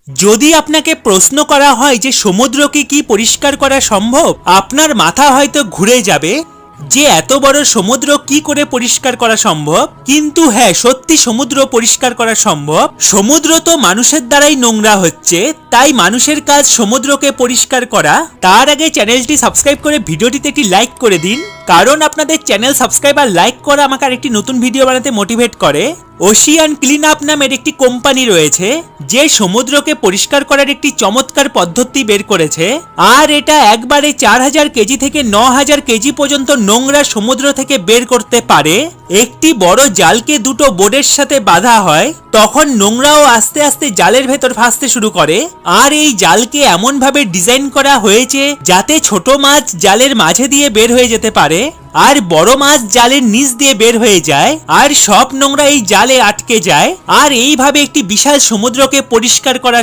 যদি আপনাকে প্রশ্ন করা হয় যে সমুদ্রকে কি পরিষ্কার করা সম্ভব, আপনার মাথা হয়তো ঘুরে যাবে যে এত বড় সমুদ্র কি করে পরিষ্কার করা সম্ভব। কিন্তু হ্যাঁ, সত্যি সমুদ্র পরিষ্কার করা সম্ভব। সমুদ্র তো মানুষের দ্বারাই নোংরা হচ্ছে, তাই মানুষের কাজ সমুদ্রকে পরিষ্কার করা। তার আগে চ্যানেলটি সাবস্ক্রাইব করে ভিডিওটিতে একটি লাইক করে দিন, কারণ আপনাদের চ্যানেল সাবস্ক্রাইব আর লাইক করা আমাকে আরেকটি নতুন ভিডিও বানাতে মোটিভেট করে। ওশিয়ান ক্লিন আপ নামের একটি কোম্পানি রয়েছে যে সমুদ্রকে পরিষ্কার করার একটি চমৎকার পদ্ধতি বের করেছে, আর এটা একবারে 4000 কেজি থেকে 9000 কেজি পর্যন্ত নোংরা সমুদ্র থেকে বের করতে পারে। একটি বড় জালকে দুটো বোর্ডের সাথে বাঁধা হয়, তখন নোংরাও আস্তে আস্তে জালের ভেতর ভাসতে শুরু করে। আর এই জালকে এমন ভাবে ডিজাইন করা হয়েছে যাতে ছোট মাছ জালের মাঝে দিয়ে বের হয়ে যেতে পারে, আর বড় মাছ জালের নিচ দিয়ে বের হয়ে যায়, আর সব নোংরা এই জালে আটকে যায়। আর এইভাবে একটি বিশাল সমুদ্রকে পরিষ্কার করা